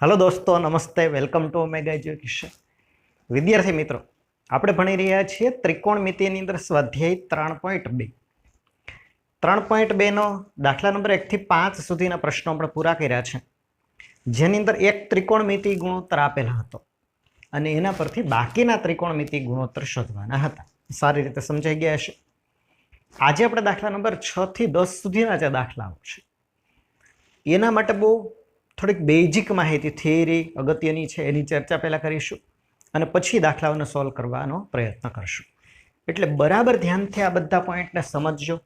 Hello दोस्तों, नमस्ते। Welcome to Omega Education. विद्यार्थी मित्रों, આપણે ભણી રહ્યા છીએ ત્રિકોણમિતિની અંદર સ્વાધ્યાય 3.2. 3.2 નો દાખલા નંબર 1 થી 5 સુધીના પ્રશ્નો આપણે પૂરા કર્યા છે, જેની અંદર એક ત્રિકોણમિતિ ગુણોત્તર આપેલા હતો અને એના પરથી બાકીના ત્રિકોણમિતિ ગુણોત્તર શોધવાના હતા. સારી રીતે સમજાઈ ગયા હશે. આજે આપણે દાખલા નંબર 6 થી 10 સુધીના જે દાખલાઓ છે એના માટે બહુ થોડીક બેઝિક માહિતી, થિયરી અગત્યની છે એની ચર્ચા પહેલાં કરીશું અને પછી દાખલાઓને સોલ્વ કરવાનો પ્રયત્ન કરશું. એટલે બરાબર ધ્યાનથી આ બધા પોઈન્ટને સમજજો,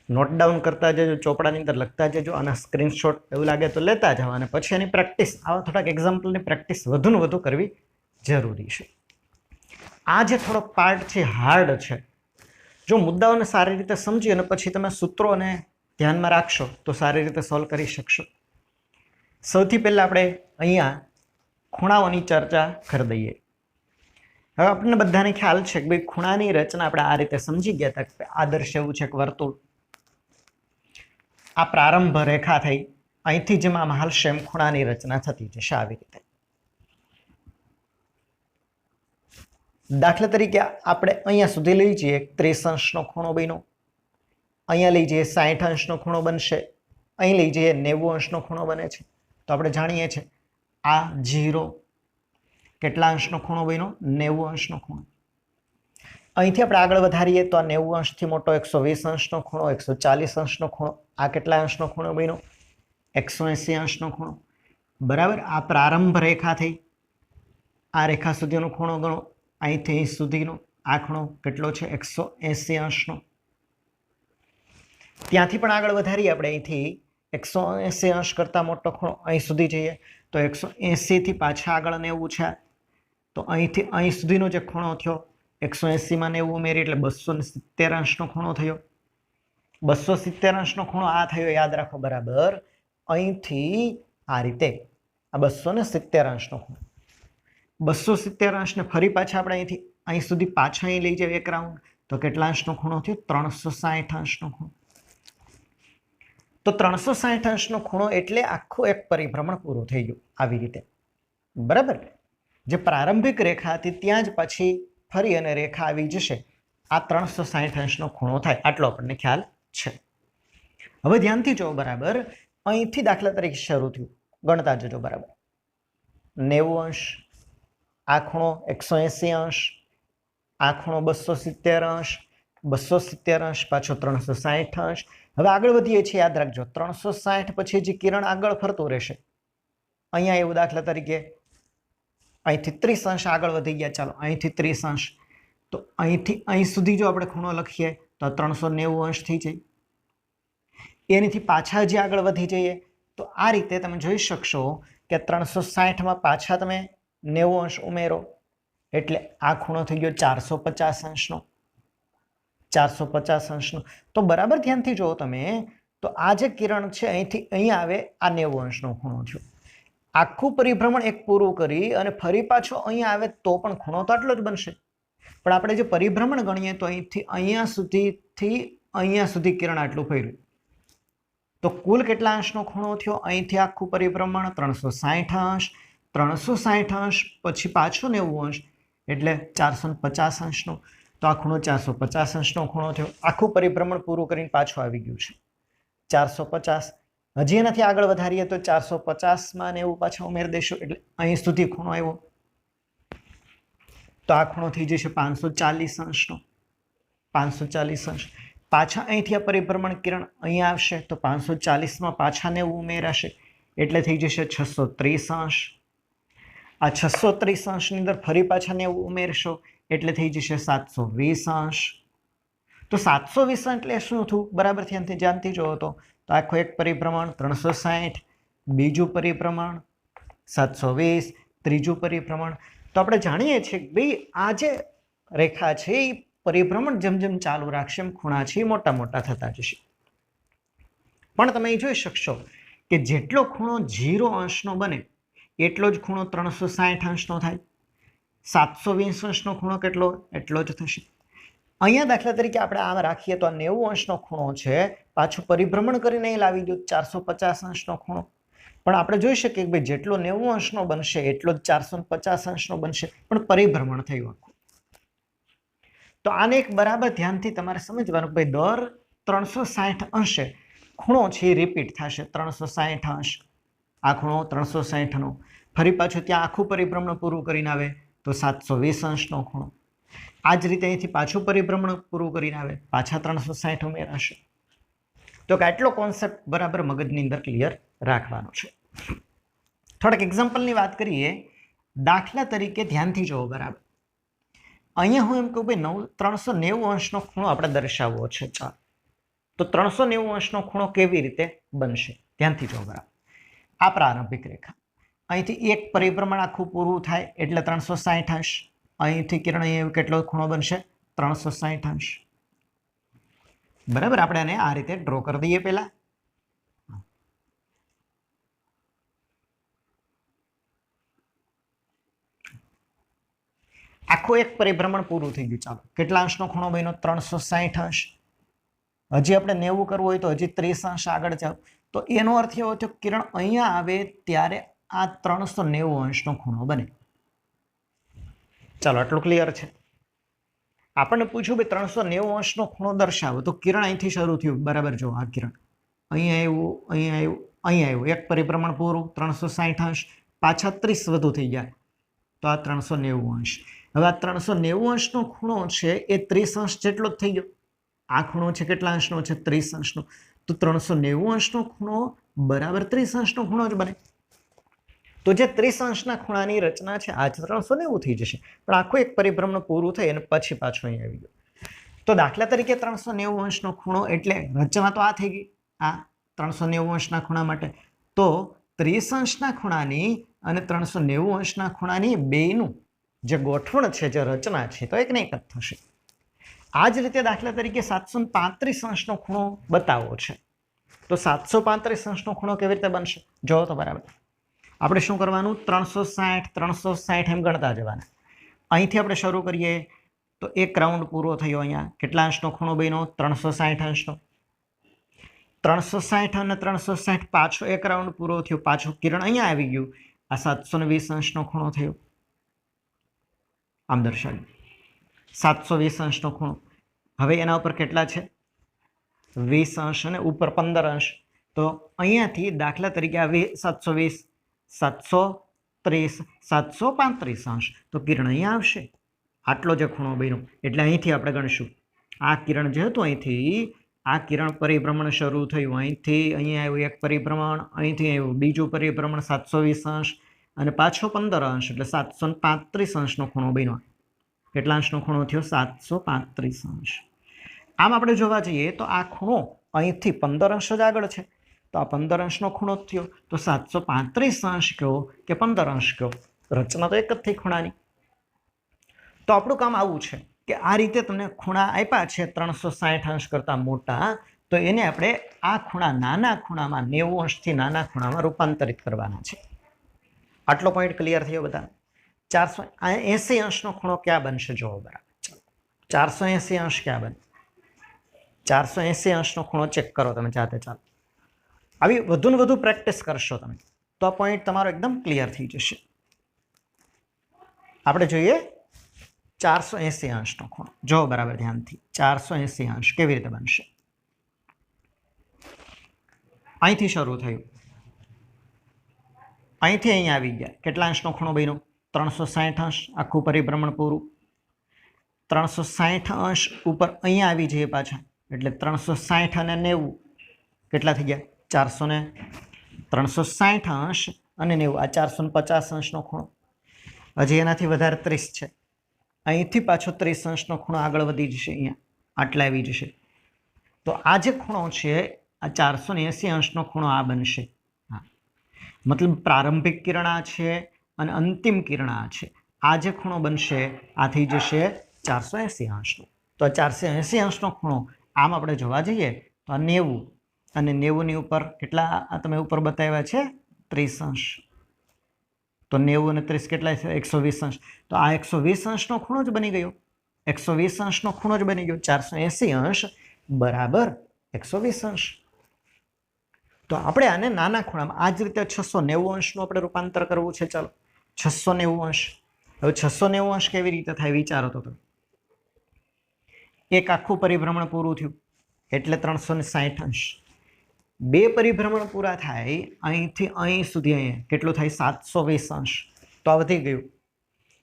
નોટ ડાઉન કરતા જજો, ચોપડાની અંદર લખતા જજો, આના સ્ક્રીનશોટ એવું લાગે તો લેતા જાઓ અને પછી એની પ્રેક્ટિસ, આવા થોડાક એક્ઝામ્પલની પ્રેક્ટિસ વધુને વધુ કરવી જરૂરી છે. આ જે થોડો પાર્ટ છે હાર્ડ છે. જો મુદ્દાઓને સારી રીતે સમજી અને પછી તમે સૂત્રોને ધ્યાનમાં રાખશો તો સારી રીતે સોલ્વ કરી શકશો. સૌથી પહેલાં આપણે અહીંયા ખૂણાઓની ચર્ચા કરી દઈએ. હવે આપણને બધાને ખ્યાલ છે કે ભાઈ ખૂણાની રચના આપણે આ રીતે સમજી ગયા હતા કે આ દર્શાવ્યું છે કે વર્તુળ, આ પ્રારંભ રેખા થઈ, અહીંથી જેમાં હાલશે એમ ખૂણાની રચના થતી જશે આવી રીતે. દાખલા તરીકે આપણે અહીંયા સુધી લઈ જઈએ 30 અંશનો ખૂણો બન્યો, અહીંયા લઈ જઈએ 60 અંશનો ખૂણો બનશે, અહીં લઈ જઈએ 90 અંશનો ખૂણો બને છે. તો આપણે જાણીએ છીએ આ 0 કેટલા અંશનો ખૂણો બન્યો? 90 અંશનો ખૂણો. અહીંથી આપણે આગળ વધારીએ તો આ 90 અંશથી મોટો 120 અંશનો ખૂણો, 140 અંશનો ખૂણો. આ કેટલા અંશનો ખૂણો બન્યો? 180 અંશનો ખૂણો. બરાબર. આ પ્રારંભ રેખા થઈ, આ રેખા સુધીનો ખૂણો ગણો, અહીંથી અહીં સુધીનો આ ખૂણો કેટલો છે? 180 અંશનો. ત્યાંથી પણ આગળ વધારીએ આપણે, અહીંથી 180 અંશ કરતાં મોટો ખૂણો અહીં સુધી જઈએ તો 180 થી પાછા આગળ 90 છે. તો અહીંથી અહીં સુધીનો જે ખૂણો થયો 180 માં 90 ઉમેરી એટલે 270 અંશનો ખૂણો થયો. 270 અંશનો ખૂણો આ થયો, યાદ રાખો બરાબર. અહીંથી આ રીતે આ 270 અંશનો ખૂણો, 270 અંશને ફરી પાછા આપણે અહીંથી અહીં સુધી પાછા અહીં લઈ જઈએ એક રાઉન્ડ તો કેટલા અંશનો ખૂણો થયો? 360 અંશનો ખૂણો. તો 360 અંશનો ખૂણો એટલે આખું એક પરિભ્રમણ પૂરું થઈ ગયું આવી રીતે. બરાબર. જે પ્રારંભિક રેખા હતી ત્યાં જ પછી ફરી અને રેખા આવી જશે. આ 360 અંશનો ખૂણો થાય, આટલો આપણને ખ્યાલ છે. હવે ધ્યાનથી જો બરાબર, અહીંથી દાખલા તરીકે શરૂ થયું, ગણતા જજો બરાબર. 90 અંશ, આ ખૂણો 180 અંશ, આ ખૂણો 270 અંશ, 270 અંશ પાછો 360 અંશ. હવે આગળ વધીએ છીએ, યાદ રાખજો 360 પછી જે કિરણ આગળ ફરતું રહેશે. અહીંયા એવું દાખલા તરીકે અહીંથી 30 અંશ આગળ વધી ગયા, ચાલો અહીંથી 30 અંશ, તો અહીંથી અહીં સુધી જો આપણે ખૂણો લખીએ તો 390 અંશ થઈ જાય. એનીથી પાછા જે આગળ વધી જઈએ તો આ રીતે તમે જોઈ શકશો કે 360માં પાછા તમે 90 અંશ ઉમેરો એટલે આ ખૂણો થઈ ગયો 450 અંશનો. 450 અંશનો. તો બરાબર ધ્યાનથી જુઓ તમે, તો આ જે કિરણ છે અહીંથી અહીં આવે, આ 90 અંશનો ખૂણો થયો. આખું પરિભ્રમણ એક પૂરું કરી અને ફરી પાછો અહીંયા આવે તો પણ ખૂણો તો આટલો જ બનશે. પણ આપણે જે પરિભ્રમણ ગણીએ તો અહીંથી અહીંયા સુધી કિરણ આટલું ફર્યું તો કુલ કેટલા અંશનો ખૂણો થયો? અહીંથી આખું પરિભ્રમણ 360 અંશ, 360 અંશ પછી પાછો 90 અંશ એટલે 450 અંશનો. તો આ ખૂણો 450 અંશનો ખૂણો થયો. આખું પરિભ્રમણ પૂરું કરીને પાછું આવી ગયું છે 450. હજી એનાથી આગળ વધારીએ તો 450માં 90 પાછા ઉમેરી દઈશું એટલે અહીં સુધી ખૂણો આવ્યો. તો આ ખૂણો થઈ જશે 540 અંશનો. 540 અંશ. પાછા અહીંથી આ પરિભ્રમણ કિરણ અહીંયા આવશે તો 540માં પાછા 90 ઉમેરાશે એટલે થઈ જશે 630 અંશ. આ 630 અંશની અંદર ફરી પાછા 90 ઉમેરશો એટલે થઈ જશે 720 અંશ. તો 720 એટલે શું થયું? બરાબર ધ્યાનથી જોવો તો આખું એક પરિભ્રમણ 360, બીજું પરિભ્રમણ 720, ત્રીજું પરિભ્રમણ. તો આપણે જાણીએ છીએ કે ભાઈ આ જે રેખા છે એ પરિભ્રમણ જેમ જેમ ચાલુ રાખશે એમ ખૂણા છે એ મોટા મોટા થતા જશે. પણ તમે એ જોઈ શકશો કે જેટલો ખૂણો 0 અંશનો બને એટલો જ ખૂણો 360 અંશનો થાય. 720 અંશનો ખૂણો કેટલો? એટલો જ થશે. અહીંયા દાખલા તરીકે આપણે આમ રાખીએ તો આ 90 અંશનો ખૂણો છે, પાછું પરિભ્રમણ કરીને અહીં લાવી દો 450 અંશનો ખૂણો. પણ આપણે જોઈ શકીએ કે ભાઈ જેટલો 90 અંશનો બનશે એટલો જ 450 અંશનો બનશે, પણ પરિભ્રમણ થયું આખું. તો આને એક બરાબર ધ્યાનથી તમારે સમજવાનું, ભાઈ દર 360 અંશે ખૂણો છે એ રિપીટ થશે. 360 અંશ, આ ખૂણો 360નો, ફરી પાછું ત્યાં આખું પરિભ્રમણ પૂરું કરીને આવે તો 720 અંશનો ખૂણો. આ જ રીતે અહીંથી પાછું પરિભ્રમણ પૂરું કરીને આવે, પાછા 360 ઉમેરાશે. તો કે આટલો કોન્સેપ્ટ બરાબર મગજની અંદર ક્લિયર રાખવાનો છે. થોડાક એક્ઝામ્પલની વાત કરીએ. દાખલા તરીકે ધ્યાનથી જુઓ બરાબર. અહીંયા હું એમ કહું ભાઈ 390 અંશનો ખૂણો આપણે દર્શાવવો છે. ચાલો, તો 390 અંશનો ખૂણો કેવી રીતે બનશે? ધ્યાનથી જુઓ બરાબર. આ પ્રારંભિક રેખા, અહીંથી એક પરિભ્રમણ આખું પૂરું થાય એટલે 360 અંશ. અહીંથી કિરણ અહીંયા કેટલો ખૂણો બનશે? 360 અંશ. બરાબર, આપણે આને આ રીતે ડ્રો કરી દઈએ. પહેલા આખું એક પરિભ્રમણ પૂરું થઈ ગયું. ચાલો, કેટલા અંશનો ખૂણો બન્યો? 360 અંશ. હજી આપણે 90 કરવું હોય તો હજી 30 અંશ આગળ જાવ. તો એનો અર્થ એવો થયો કિરણ અહીંયા આવે ત્યારે આ 390 અંશનો ખૂણો બને. ચાલો, આટલું ક્લિયર છે. આપણને પૂછ્યું ભાઈ 390 અંશનો ખૂણો દર્શાવો, તો કિરણ અહીંથી શરૂ થયું. બરાબર, જો આ કિરણ અહીંયા આવ્યું, અહીંયા આવ્યું, અહીંયા આવ્યું, એક પરિભ્રમણ પૂરું, 360 અંશ, પાછા 30 વધુ થઈ જાય તો આ 390 અંશ. હવે આ 390 અંશનો ખૂણો છે એ 30 અંશ જેટલો જ થઈ ગયો. આ ખૂણો છે કેટલા અંશનો છે? 30 અંશનો. તો 390 અંશનો ખૂણો બરાબર 30 અંશનો ખૂણો જ બને. તો જે 30 અંશના ખૂણાની રચના છે આ 390 થઈ જશે, પણ આખું એક પરિભ્રમણ પૂરું થઈ અને પછી પાછું અહીં આવી ગયું. તો દાખલા તરીકે 390 અંશનો ખૂણો એટલે રચના તો આ થઈ ગઈ, આ 390 અંશના ખૂણા માટે. તો 30 અંશના ખૂણાની અને 390 અંશના ખૂણાની બેયનું જે ગોઠવણ છે, જે રચના છે, તો એક ને એક જ થશે. આ જ રીતે દાખલા તરીકે 735 અંશનો ખૂણો બતાવવો છે. તો 735 અંશનો ખૂણો કેવી રીતે બનશે? જોવો તો બરાબર. આપણે શું કરવાનું? 360 360 એમ ગણતા જવાના. અહીંથી આપણે શરૂ કરીએ તો એક રાઉન્ડ પૂરો થયો. અહીંયા કેટલા અંશનો ખૂણો બન્યો? 360 અંશનો. 360 અને 360 પાછો એક રાઉન્ડ પૂરો થયો, પાછું કિરણ અહીંયા આવી ગયું. આ 720 અંશનો ખૂણો થયો. આમ દર્શાવ્યું 720 અંશનો ખૂણો. હવે એના ઉપર કેટલા છે? 20 અંશ અને ઉપર 15 અંશ. તો અહીંયાથી દાખલા તરીકે આ 720 730 735 અંશ. તો કિરણ અહીંયા આવશે. આટલો જે ખૂણો બન્યો એટલે અહીંથી આપણે ગણીશું. આ કિરણ જે હતું અહીંથી, આ કિરણ પરિભ્રમણ શરૂ થયું. અહીંથી અહીંયા આવ્યું એક પરિભ્રમણ, અહીંથી આવ્યું બીજું પરિભ્રમણ 720 અંશ અને પાછો 15 અંશ એટલે 735 અંશનો ખૂણો બન્યો. કેટલા અંશનો ખૂણો થયો? 735 અંશ. આમ આપણે જોવા જઈએ તો આ ખૂણો અહીંથી 15 અંશ જ આગળ છે, તો આ 15 અંશનો ખૂણો થયો. તો 735 અંશ કહો કે 15 અંશ કહો, રચના તો એક જ થઈ ખૂણાની. તો આપણું કામ આવું છે કે આ રીતે તમને ખૂણા આપ્યા છે 360 અંશ કરતાં મોટા, તો એને આપણે આ ખૂણા નાના ખૂણામાં 90 અંશથી નાના ખૂણામાં રૂપાંતરિત કરવાના છે. આટલો પોઈન્ટ ક્લિયર થયો બધા? 480 અંશનો ખૂણો ક્યાં બનશે? જોવો બરાબર. 480 અંશ ક્યાં બને? 480 અંશનો ખૂણો ચેક કરો તમે જાતે. ચાલો, આવી વધુ ને વધુ પ્રેક્ટિસ કરશો તમે તો આ પોઈન્ટ તમારો એકદમ ક્લિયર થઈ જશે. આપણે જોઈએ 480 અંશનો ખૂણો. જો બરાબર ધ્યાનથી, 480 અંશ કેવી રીતે બનશે? અહીંથી શરૂ થયું, અહીંથી અહીંયા આવી ગયા. કેટલા અંશનો ખૂણો બન્યો? 360 અંશ. આખું પરિભ્રમણ પૂરું. 360 અંશ ઉપર અહીંયા આવી જઈએ પાછા, એટલે 360 અને 90 કેટલા થઈ ગયા? 360 અંશ અને 90, આ 450 અંશનો ખૂણો. હજી એનાથી વધારે 30 છે. અહીંથી પાછો 30 અંશનો ખૂણો આગળ વધી જશે, અહીંયા આટલા આવી જશે. તો આ જે ખૂણો છે આ 480 અંશનો ખૂણો આ બનશે. હા, મતલબ પ્રારંભિક કિરણ આ છે અને અંતિમ કિરણ આ છે. આ જે ખૂણો બનશે આ થઈ જશે 480 અંશનો. તો આ 480 અંશનો ખૂણો આમ આપણે જોવા જઈએ તો આ 90 અને 90ની ઉપર કેટલા આ તમે ઉપર બતાવ્યા છે? 30 અંશ. તો 90 અને 30 કેટલા છે? 120 અંશ. તો આ 120 અંશનો ખૂણો જ બની ગયો. 120 અંશનો ખૂણો જ બની ગયો. 480 અંશ બરાબર 120 અંશ. તો આપણે આને નાના ખૂણામાં આ જ રીતે 690 અંશનું આપણે રૂપાંતર કરવું છે. ચાલો 690 અંશ. હવે 690 અંશ કેવી રીતે થાય વિચારો તો તમે. એક આખું પરિભ્રમણ પૂરું થયું એટલે 360 અંશ. બે પરિભ્રમણ પૂરા થાય અહીંથી અહીં સુધી, અહીંયા કેટલું થાય 720 અંશ. તો આ વધી ગયું.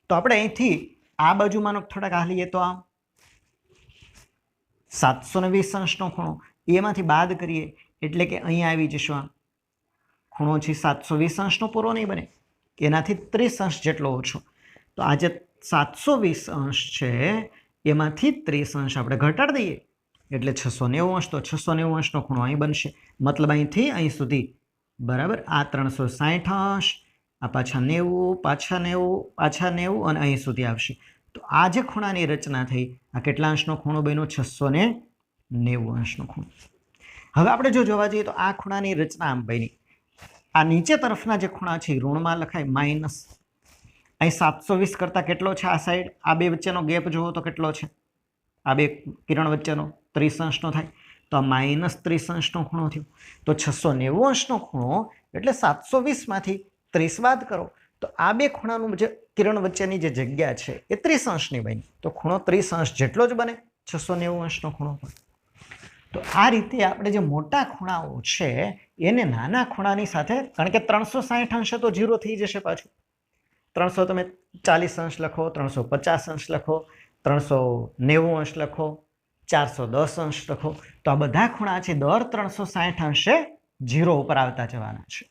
તો આપણે અહીંથી આ બાજુમાંનો થોડાક હાલીએ તો આમ 720 અંશનો ખૂણો એમાંથી બાદ કરીએ એટલે કે અહીંયા આવી જશું. આ ખૂણો છે 720 અંશનો પૂરો નહીં બને, એનાથી 30 અંશ જેટલો ઓછો. તો આ જે 720 અંશ છે એમાંથી 30 અંશ આપણે ઘટાડી દઈએ એટલે 690 અંશ. તો 690 અંશનો ખૂણો અહીં બનશે, મતલબ અહીંથી અહીં સુધી બરાબર. આ 360 અંશ, આ પાછા 90, પાછા 90, પાછા 90 અને અહીં સુધી આવશે. તો આ જે ખૂણાની રચના થઈ આ કેટલા અંશનો ખૂણો બન્યો? 690 અંશનો ખૂણો. હવે આપણે જો જોવા જઈએ તો આ ખૂણાની રચના આમ બની. આ નીચે તરફના જે ખૂણા છે ઋણમાં લખાય માઇનસ. અહીં 720 કરતાં કેટલો છે આ સાઈડ? આ બે વચ્ચેનો ગેપ જુઓ તો કેટલો છે? આ બે કિરણ વચ્ચેનો 30 અંશનો થાય. તો આ માઇનસ 30 અંશનો ખૂણો થયો. તો 690 અંશનો ખૂણો એટલે 720માંથી 30 બાદ કરો તો આ બે ખૂણાનું જે કિરણ વચ્ચેની જે જગ્યા છે એ 30 અંશની બની. તો ખૂણો 30 અંશ જેટલો જ બને 690 અંશનો ખૂણો પણ. તો આ રીતે આપણે જે મોટા ખૂણાઓ છે એને નાના ખૂણાની સાથે, કારણ કે 360 અંશે તો 0 થઈ જશે પાછું. 300 તમે 40 અંશ લખો, 350 અંશ લખો, 390 અંશ લખો, 410 અંશ લખો, તો આ બધા ખૂણા છે દર 360 અંશે 0 ઉપર આવતા જવાના છે.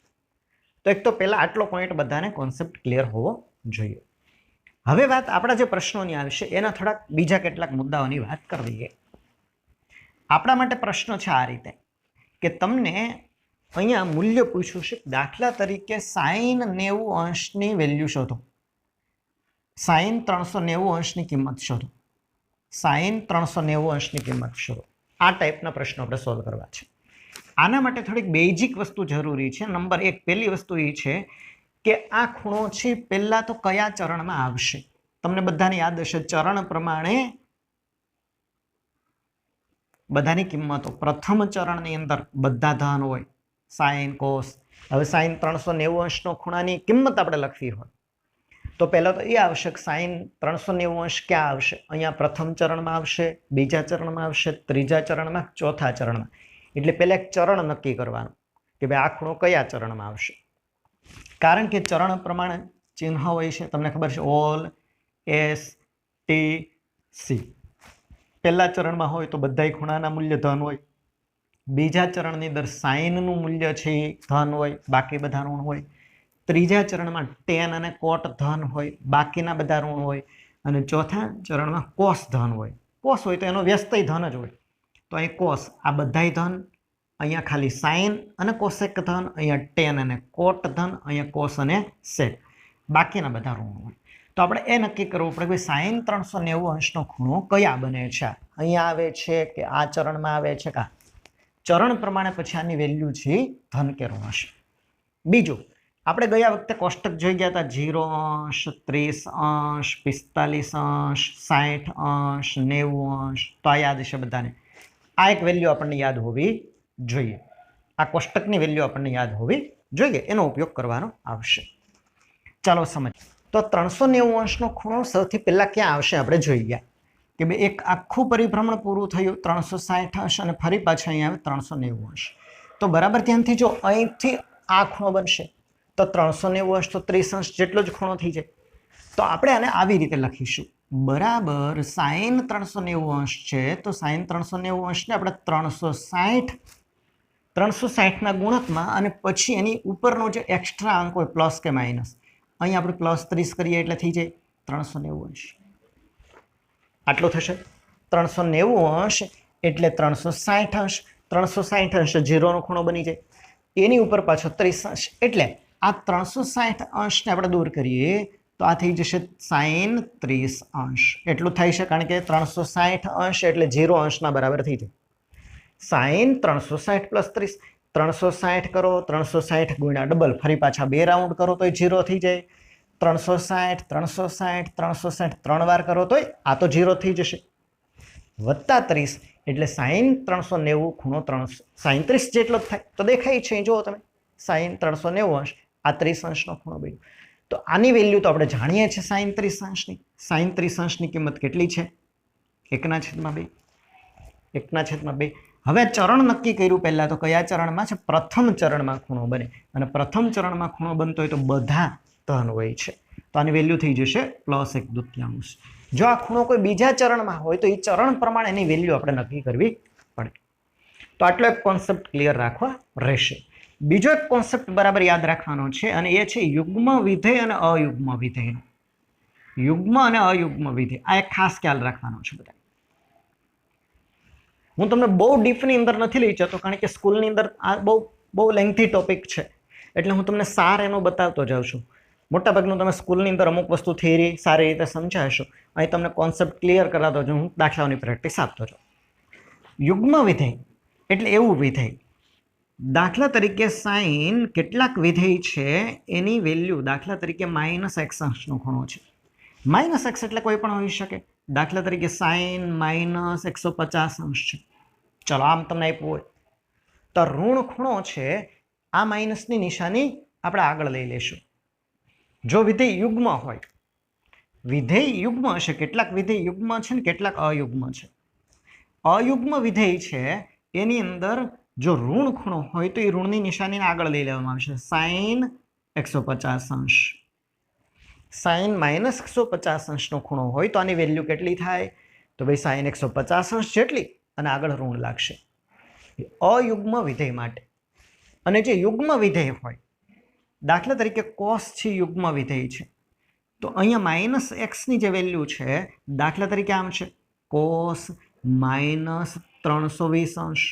તો એક તો પહેલા આટલો પોઈન્ટ બધાને કોન્સેપ્ટ ક્લિયર હોવો જોઈએ. હવે વાત આપણા જે પ્રશ્નોની આવશે એના થોડાક બીજા કેટલાક મુદ્દાઓની વાત કરી દઈએ. આપણા માટે પ્રશ્ન છે આ રીતે કે તમને અહીંયા મૂલ્ય પૂછ્યું છે, દાખલા તરીકે sin 90 અંશની વેલ્યુ શોધો. sin 390 અંશની કિંમત શોધો. sin 390 અંશની કિંમત શોધો. આ ટાઈપના પ્રશ્નો આપણે સોલ્વ કરવા છે. આના માટે થોડીક બેઝિક વસ્તુ જરૂરી છે. નંબર 1 પહેલી વસ્તુ એ છે કે આ ખૂણો છે પહેલા તો કયા ચરણમાં આવશે? તમને બધાને યાદ હશે ચરણ પ્રમાણે બધાની કિંમતો. પ્રથમ ચરણની અંદર બધા ધન હોય, સાઇન કોસ. હવે સાઇન 390 અંશનો ખૂણાની કિંમત આપણે લખવી હોય તો પહેલા તો એ આવશ્યક સાઇન 390 અંશ ક્યાં આવશે? અહીંયા પ્રથમ ચરણમાં આવશે, બીજા ચરણમાં આવશે, ત્રીજા ચરણમાં, ચોથા ચરણમાં. એટલે પહેલા એક ચરણ નક્કી કરવાનું કે ભાઈ આ ખૂણો કયા ચરણમાં આવશે. કારણ કે ચરણ પ્રમાણે ચિહ્ન હોય છે, તમને ખબર છે ઓલ, એસ, ટી, સી. પહેલા ચરણમાં હોય તો બધા ખૂણાના મૂલ્ય ધન હોય. બીજા ચરણની અંદર સાઇનનું મૂલ્ય છે ધન હોય, બાકી બધા ઋણ હોય. ત્રીજા ચરણમાં ટેન અને કોટ ધન હોય, બાકીના બધા ઋણ હોય. અને ચોથા ચરણમાં કોસ ધન હોય. કોસ હોય તો એનો વ્યસ્તય ધન જ હોય. તો અહીં કોસ, આ બધાય ધન, અહીંયા ખાલી સાઇન અને કોસેક ધન, અહીંયા ટેન અને કોટ ધન, અહીંયા કોસ અને સેક, બાકીના બધા ઋણ હોય. તો આપણે એ નક્કી કરવું પડે કે સાઇન 390 અંશનો ખૂણો કયા બને છે? અહીંયા આવે છે કે આ ચરણમાં આવે છે? કા ચરણ પ્રમાણે પછી આની વેલ્યુ છે ધન કે ઋણ હશે. બીજું, આપણે ગયા વખતે કોષ્ટક જોઈ ગયા હતા 0 અંશ, 30 અંશ, 45 અંશ, 60 અંશ, 90 અંશ. તો આ યાદ હશે બધાને. આ એક વેલ્યુ આપણને યાદ હોવી જોઈએ. આ કોષ્ટકની વેલ્યુ આપણને યાદ હોવી જોઈએ, એનો ઉપયોગ કરવાનો આવશે. ચાલો સમજ. તો 390 અંશનો ખૂણો સૌથી પહેલા ક્યાં આવશે આપણે જોઈ ગયા કે ભાઈ એક આખું પરિભ્રમણ પૂરું થયું 360 અંશ અને ફરી પાછા અહીંયા આવે 390 અંશ. તો બરાબર ધ્યાનથી જો, અહીંથી આ ખૂણો બનશે તો 390 અંશ તો 30 અંશ જેટલો જ ખૂણો થઈ જાય. તો આપણે આને આવી રીતે લખીશું, બરાબર સાઇન 390 અંશ છે તો સાઇન 390 અંશને આપણે 360ના ગુણકમાં અને પછી એની ઉપરનો જે એક્સ્ટ્રા અંક હોય પ્લસ કે માઇનસ, અહીં આપણે +30 કરીએ એટલે થઈ જાય 390 અંશ. આટલો થશે 390 અંશ એટલે 360 અંશ. 360 અંશ 0નો ખૂણો બની જાય, એની ઉપર પાછો 30 અંશ એટલે આ 360 અંશને આપણે દૂર કરીએ તો આ થઈ જશે સાઇન 30 અંશ. એટલું થાય છે કારણ કે 360 અંશ એટલે 0 અંશના બરાબર થઈ જાય. સાઇન 360 + 30, 360 કરો, 360 ગુણ્યા ડબલ, ફરી પાછા 2 રાઉન્ડ કરો તો 0 થઈ જાય. 360, 360, 360 3 વાર કરો તોય આ તો 0 થઈ જશે. +30 એટલે સાઈન 390 ખૂણો 37 જેટલો જ થાય. તો દેખાય છે જુઓ તમે, સાઈન 390 અંશ, આ 30 અંશનો ખૂણો બન્યો. તો આની વેલ્યુ તો આપણે જાણીએ છીએ સાઈન 30 અંશની. સાઈન 30 અંશની કિંમત કેટલી છે? 1/2. 1/2. હવે ચરણ નક્કી કર્યું પહેલા તો કયા ચરણમાં છે? પ્રથમ ચરણમાં ખૂણો બને. અને પ્રથમ ચરણમાં ખૂણો બનતો હોય તો બધા ધન હોય છે. તો આની વેલ્યુ થઈ જશે +1/2. જો આ ખૂણો કોઈ બીજા ચરણમાં હોય તો એ ચરણ પ્રમાણે એની વેલ્યુ આપણે નક્કી કરવી પડે. તો આટલો એક કોન્સેપ્ટ ક્લિયર રાખવા રહેશે. બીજો એક કોન્સેપ્ટ બરાબર યાદ રાખવાનો છે અને એ છે યુગ્મ વિધેય અને અયુગ્મ વિધેયનો. યુગ્મ અને અયુગ્મ વિધેય, આ એક ખાસ ખ્યાલ રાખવાનો છે બધા. હું તમને બહુ ડીપની અંદર નથી લઈ જતો કારણ કે સ્કૂલની અંદર આ બહુ લેન્થી ટોપિક છે, એટલે હું તમને સાર એનો બતાવતો જાઉં છું. મોટાભાગનું તમે સ્કૂલની અંદર અમુક વસ્તુ થિયરી સારી રીતે સમજાવશો, અહીં તમને કોન્સેપ્ટ ક્લિયર કરાવતો જાઉં, હું દાખલાઓની પ્રેક્ટિસ આપતો જાઉં. યુગ્મ વિધેય એટલે એવું વિધેય, દાખલા તરીકે સાઈન કેટલાક વિધેય છે એની વેલ્યુ, દાખલા તરીકે -x અંશનો ખૂણો છે. -x એટલે કોઈ પણ હોઈ શકે. દાખલા તરીકે સાઈન -150 અંશ છે. ચલો આમ તમને આપ્યું હોય તો ઋણ ખૂણો છે, આ માઇનસની નિશાની આપણે આગળ લઈ લેશું. જો વિધેય યુગ્મ હોય, વિધેય યુગ્મ હશે, કેટલાક વિધેય યુગ્મ છે ને કેટલાક અયુગ્મ છે. અયુગ્મ વિધેય છે એની અંદર જો ઋણ ખૂણો હોય તો એ ઋણની નિશાનીને આગળ લઈ લેવામાં આવશે. સાઈન 150 અંશ. સાઈન -150 અંશનો ખૂણો હોય તો આની વેલ્યુ કેટલી થાય? તો ભાઈ સાઈન 150 અંશ જેટલી અને આગળ ઋણ લાગશે. અયુગ્મ વિધેય માટે. અને જે યુગ્મ વિધેય હોય, દાખલા તરીકે કોસ છે યુગ્મ વિધેય છે, તો અહીંયા -x ની જે વેલ્યુ છે, દાખલા તરીકે આમ છે કોસ -320 અંશ.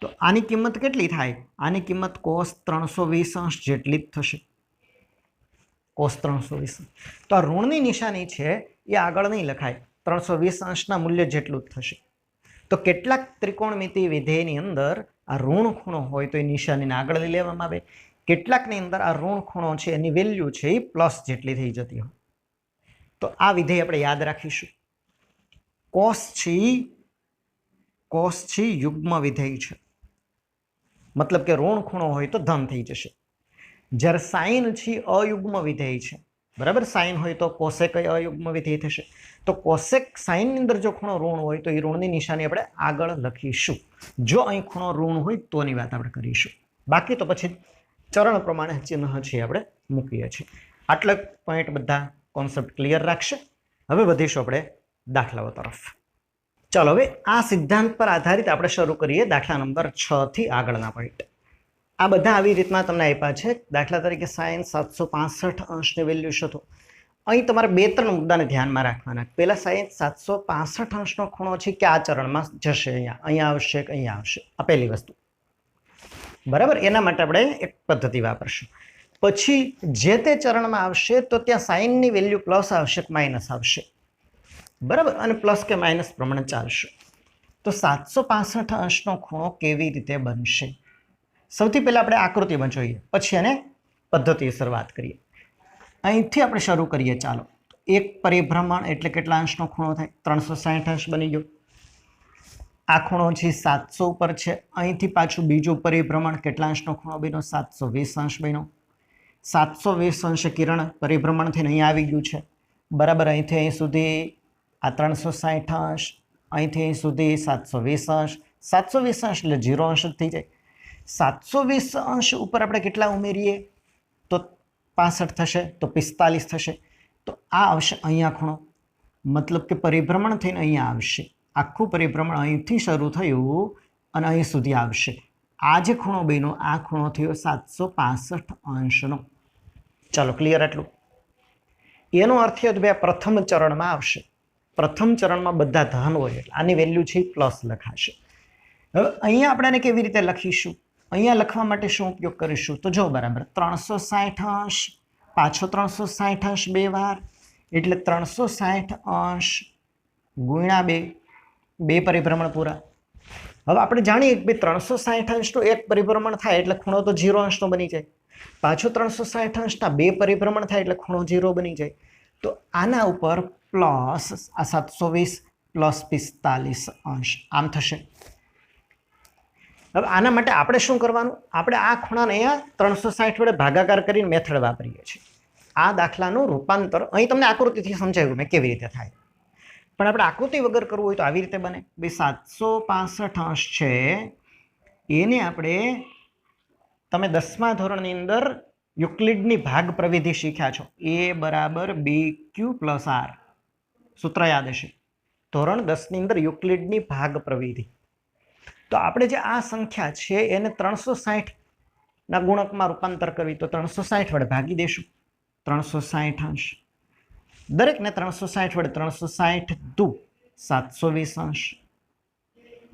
તો આની કિંમત કેટલી થાય? આની કિંમત કોસ 320 અંશ જેટલી જ થશે. કોસ 320. તો આ ઋણની નિશાની છે એ આગળ નહીં લખાય, 320 અંશના મૂલ્ય જેટલું જ થશે. તો કેટલાક ત્રિકોણમિતિ વિધેયની અંદર આ ઋણ ખૂણો હોય તો એ નિશાનીને આગળ લઈ લેવામાં આવે. કેટલાકની અંદર આ ઋણ ખૂણો છે એની વેલ્યુ છે એ પ્લસ જેટલી થઈ જતી હોય. તો આ વિધેય આપણે યાદ રાખીશું. કોસ છે યુગ્મ વિધેય છે, મતલબ કે ઋણ ખૂણો હોય તો ધન થઈ જશે. જ્યારે સાઈન છે અયુગ્મ વિધેય છે, બરાબર. સાઈન હોય તો કોસેક અયુગ્મ વિધેય થશે. તો કોસેક સાઈનની અંદર જો ખૂણો ઋણ હોય તો એ ઋણની નિશાની આપણે આગળ લખીશું. જો અહીં ખૂણો ઋણ હોય તોની વાત આપણે કરીશું. બાકી તો પછી ચરણ પ્રમાણે ચિહ્ન છે આપણે મૂકીએ છીએ. આટલા પોઈન્ટ બધા કોન્સેપ્ટ ક્લિયર રાખશે. હવે વધીશું આપણે દાખલાઓ તરફ. ચાલો હવે આ સિદ્ધાંત પર આધારિત આપણે શરૂ કરીએ દાખલા નંબર 6 થી આગળના પોઈન્ટ. આ બધા આવી રીતના તમને આપ્યા છે. દાખલા તરીકે સાઈન 765 અંશની વેલ્યુ શોધો. અહીં તમારે 2-3 મુદ્દાને ધ્યાનમાં રાખવાના. પહેલા સાઈન 765 અંશનો ખૂણો છે કે આ ચરણમાં જશે, અહીંયા આવશે કે અહીંયા આવશે, આ પહેલી વસ્તુ, બરાબર. એના માટે આપણે એક પદ્ધતિ વાપરશું. પછી જે તે ચરણમાં આવશે તો ત્યાં સાઈનની વેલ્યુ પ્લસ આવશે કે માઇનસ આવશે, બરાબર. અને પ્લસ કે માઇનસ પ્રમાણે ચાલશે. તો 765 અંશનો ખૂણો કેવી રીતે બનશે? સૌથી પહેલાં આપણે આકૃતિમાં જોઈએ, પછી એને પદ્ધતિસર વાત કરીએ. અહીંથી આપણે શરૂ કરીએ. ચાલો, એક પરિભ્રમણ એટલે કેટલા અંશનો ખૂણો થાય? 360 અંશ બની ગયો. આ ખૂણો છે 700 ઉપર છે. અહીંથી પાછું બીજું પરિભ્રમણ, કેટલા અંશનો ખૂણો બન્યો? 720 અંશ બન્યો. 720 અંશ કિરણ પરિભ્રમણ થઈને અહીં આવી ગયું છે, બરાબર. અહીંથી અહીં સુધી આ 360 અંશ, અહીંથી અહીં સુધી 720 અંશ. 720 અંશ એટલે 0 અંશ જ થઈ જાય. 720 અંશ ઉપર આપણે કેટલા ઉમેરીએ તો 65 થશે, તો 45 થશે. તો આ આવશે અહીંયા ખૂણો, મતલબ કે પરિભ્રમણ થઈને અહીંયા આવશે. આખું પરિભ્રમણ અહીંથી શરૂ થયું અને અહીં સુધી આવશે. આ જે ખૂણો બન્યો, આ ખૂણો થયો 765 અંશનો. ચાલો, ક્લિયર આટલું? એનો અર્થ એ ભાઈ પ્રથમ ચરણમાં આવશે. પ્રથમ ચરણમાં બધા ધન હોય એટલે આની વેલ્યુ છે પ્લસ લખાશે. હવે અહીંયા આપણે એને કેવી રીતે લખીશું? અહીંયા લખવા માટે શું ઉપયોગ કરીશું? તો જો બરાબર 360 અંશ, પાછો 360 અંશ 2 વાર, એટલે 360 અંશ ગુણ્યા 2 પરિભ્રમણ પૂરા. હવે આપણે જાણીએ કે 360 અંશનું એક પરિભ્રમણ થાય એટલે ખૂણો તો 0 અંશનો બની જાય. પાછો 360 અંશના 2 પરિભ્રમણ થાય એટલે ખૂણો 0 બની જાય. તો આના ઉપર પ્લસ આ 720 +45°. આમ થશે. હવે આના માટે આપણે શું કરવાનું? આપણે આ ખૂણાને અહીંયા 360 વડે ભાગાકાર કરીને મેથડ વાપરીએ છીએ. આ દાખલાનું રૂપાંતર અહીં તમને આકૃતિથી સમજાવ્યું મેં કેવી રીતે થાય, પણ આપણે આકૃતિ વગર કરવું હોય તો આવી રીતે બને. 765 છે એને આપણે, તમે 10મા ધોરણની અંદર યુક્લિડની ભાગ પ્રવિધિ શીખ્યા છો. A = BQ + R સૂત્ર યાદ હશે. ધોરણ 10ની અંદર યુક્લિડની ભાગ પ્રવિધિ. તો આપણે જે આ સંખ્યા છે એને 360ના ગુણકમાં રૂપાંતર કરવી, તો 360 વડે ભાગી દેશું. 360°. દરેકને 360 વડે 360 દુ 720°.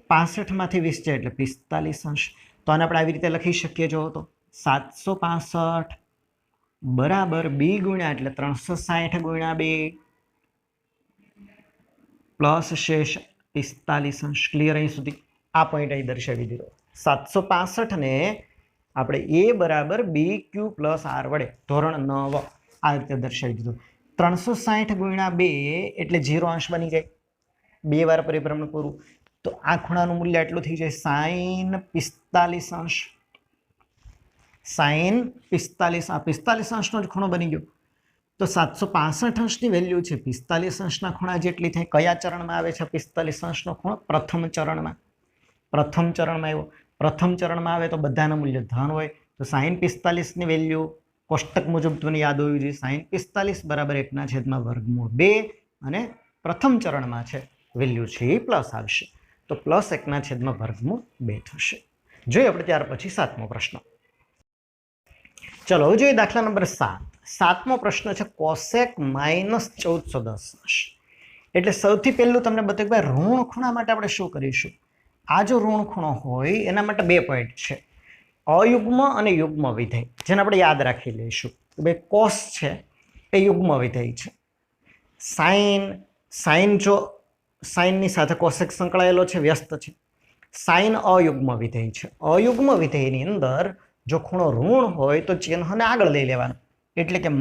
65માંથી 20 જાય એટલે 45°. તો આને આપણે આવી રીતે લખી શકીએ. જો તો 765 બરાબર B ગુણ્યા એટલે 360 ગુણ્યા 2 પ્લસ શેષ 45°. ક્લિયર? અહીં સુધી આ પોઈન્ટ અહીં દર્શાવી દીધો. 765 ને આપણે A = BQ + R વડે ધોરણ 9 આ રીતે દર્શાવી દીધું. 360 ગુણ્યા 2 એટલે 0° બની જાય. 2 વાર પરિભ્રમણ પૂરું તો આ ખૂણાનું મૂલ્ય એટલું થઈ જાય sin45°. sin45, આ 45°નો જ ખૂણો બની ગયો. તો 765°ની વેલ્યુ છે 45°ના ખૂણા જેટલી થાય. કયા ચરણમાં આવે છે 45°નો ખૂણો? પ્રથમ ચરણમાં. પ્રથમ ચરણમાં આવ્યો. પ્રથમ ચરણમાં આવે તો બધાના મૂલ્ય ધન હોય. તો sin45ની વેલ્યુ કોષ્ટક મુજબ તમને યાદ હોવી જોઈએ. sin45 = 1/2 અને પ્રથમ ચરણમાં છે વેલ્યુ છે એ પ્લસ આવશે, તો +1/2 થશે. જોઈએ આપણે ત્યાર પછી 7મો પ્રશ્ન. ચલો હવે જોઈએ દાખલા નંબર 7. 7મો પ્રશ્ન છે કોસેક -1410. એટલે સૌથી પહેલું તમને બતાવ્યું ભાઈ ઋણ ખૂણા માટે આપણે શું કરીશું. આ જો ઋણ ખૂણો હોય એના માટે 2 પોઈન્ટ છે, અયુગ્મ અને યુગ્મ વિધેય, જેને આપણે યાદ રાખી લઈશું. ભાઈ કોસ છે એ યુગ્મ વિધેય છે. સાઇન જો સાઇનની સાથે કોસેક સંકળાયેલો છે, વ્યસ્ત છે. સાઇન અયુગ્મ વિધેય છે. અયુગ્મ વિધેયની અંદર જો ખૂણો ઋણ હોય તો ચિહ્નને આગળ લઈ લેવાનું, એટલે કે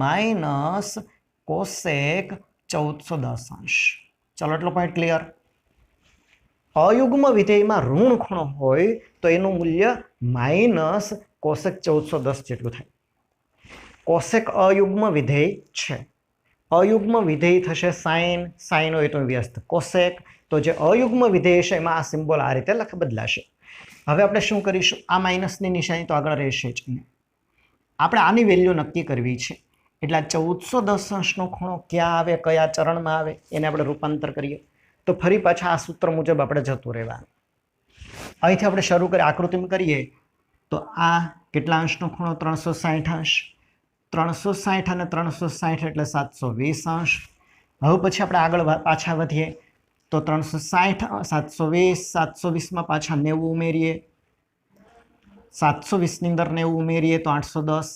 -કોસેક 1410°. ચલો એટલો પોઈન્ટ ક્લિયર. અયુગ્મ વિધેયમાં ઋણ ખૂણો હોય તો એનું મૂલ્ય -કોસેક 1410 જેટલું થાય. કોસેક અયુગ્મ વિધેય છે. અયુગ્મ વિધેય થશે સાઇન હોય તો વ્યસ્ત કોસેક. તો જે અયુગ્મ વિધેય છે એમાં આ સિમ્બોલ આ રીતે બદલાશે. હવે આપણે શું કરીશું? આ માઇનસની નિશાની તો આગળ રહેશે જ. આપણે આની વેલ્યુ નક્કી કરવી છે. એટલે 1410°નો ખૂણો ક્યાં આવે, કયા ચરણમાં આવે એને આપણે રૂપાંતર કરીએ. તો ફરી પાછા આ સૂત્ર મુજબ આપણે જતું રહેવાનું. અહીંથી આપણે શરૂ કરી આકૃતિમાં કરીએ તો આ કેટલા અંશનો ખૂણો? 360°. 360 અને 360 એટલે 720°. હવે પછી આપણે આગળ પાછા વધીએ તો 360 720 માં પાછા 90 ઉમેરીએ. 720ની અંદર 90 ઉમેરીએ તો 810.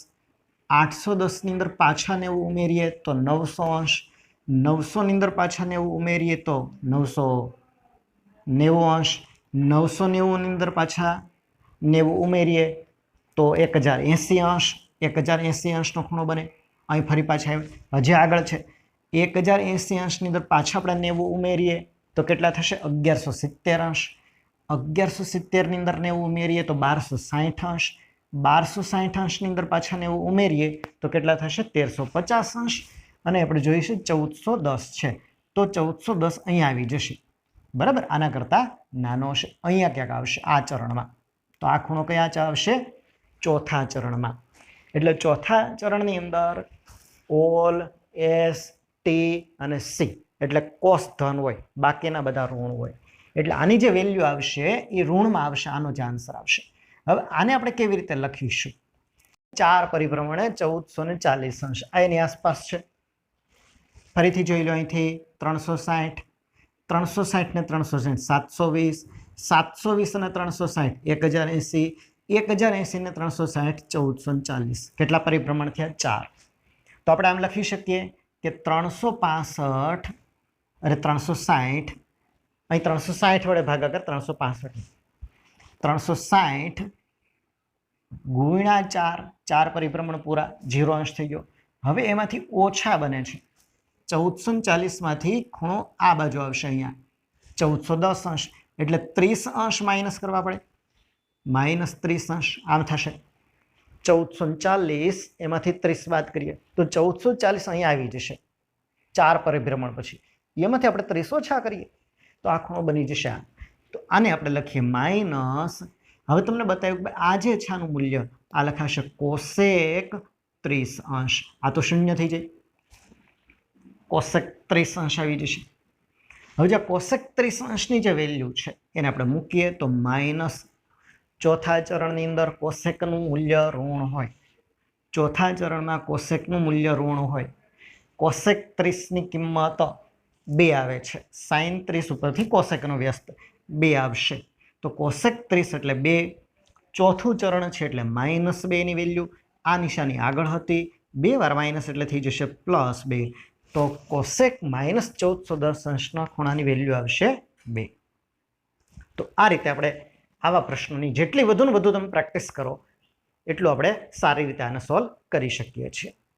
810ની અંદર પાછા 90 ઉમેરીએ તો 900°. 900ની અંદર પાછા 90 ઉમેરીએ તો 990°. 990ની અંદર પાછા 90 ઉમેરીએ તો 1080°. 1080°નો ખૂણો બને. અહીં ફરી પાછા હજી આગળ છે 1080°ની અંદર પાછા આપણે 90 ઉમેરીએ તો કેટલા થશે? 1170°. 1170ની અંદર 90 ઉમેરીએ તો 1260°. 1260°ની અંદર પાછા 90 ઉમેરીએ તો કેટલા થશે? 1350°. અને આપણે જોઈશું 1410 છે તો 1410 અહીંયા આવી જશે. બરાબર, આના કરતાં નાનો હશે. અહીંયા ક્યાંક આવશે આ ચરણમાં. તો આ ખૂણો કયા આવશે? ચોથા ચરણમાં. એટલે ચોથા ચરણની અંદર ઓલ, એસ, ટી અને સી એટલે કોસ ધન હોય, બાકીના બધા ઋણ હોય. એટલે આની જે વેલ્યુ આવશે એ ઋણમાં આવશે. આનો જે આન્સર આવશે. હવે આને આપણે કેવી રીતે લખીશું? 4 પરિભ્રમણે 1440°. આ એની આસપાસ છે. ફરીથી જોઈ લો. અહીંથી 360 ને 360 720, 720 અને 360 1080, 1080 ને 360 1440. કેટલા પરિભ્રમણ થયા? 4. તો આપણે આમ લખી શકીએ કે 365 અને 360, અહીં 360 વડે ભાગાકાર 365, 360 ગુણ્યા 4 પરિભ્રમણ પૂરા, 0° થઈ ગયો. હવે એમાંથી ઓછા બને છે. 1440માંથી ખૂણો આ બાજુ આવશે. અહીંયા 1410 અંશ એટલે 30 અંશ માઇનસ કરવા પડે, માઇનસ 30 અંશ આમ થશે 1440, એમાંથી 30 બાદ કરીએ તો 1440 અહીંયા આવી જશે 4 પરિભ્રમણ પછી, એમાંથી આપણે 30 ઓછા કરીએ તો આ ખૂણો બની જશે આ. તો આને આપણે લખીએ માઇનસ, હવે તમને બતાવ્યું કે આ જે છે આનું મૂલ્ય આ લખાશે કોસેક 30 અંશ, આ તો શૂન્ય થઈ જાય, કોસેક 30 અંશ આવી જશે. હવે જે કોસેક 30 અંશની જે વેલ્યુ છે એને આપણે મૂકીએ તો માઇનસ, ચોથા ચરણની અંદર કોસેકનું મૂલ્ય ઋણ હોય, ચોથા ચરણમાં કોસેકનું મૂલ્ય ઋણ હોય, કોસેક 30ની કિંમત 2 આવે છે, સાઇન 30 ઉપરથી કોસેકનો વ્યસ્ત 2 આવશે, તો કોસેક 30 એટલે 2, ચોથું ચરણ છે એટલે -2 ની વેલ્યુ, આ નિશાની આગળ હતી, 2 વાર માઇનસ એટલે થઈ જશે +2, તો કોસેક -1410 અંશના ખૂણાની વેલ્યુ આવશે 2. તો આ રીતે આપણે આવા પ્રશ્નોની જેટલી વધુ ને વધુ તમે પ્રેક્ટિસ કરો એટલું આપણે સારી રીતે આને સોલ્વ કરી શકીએ છીએ.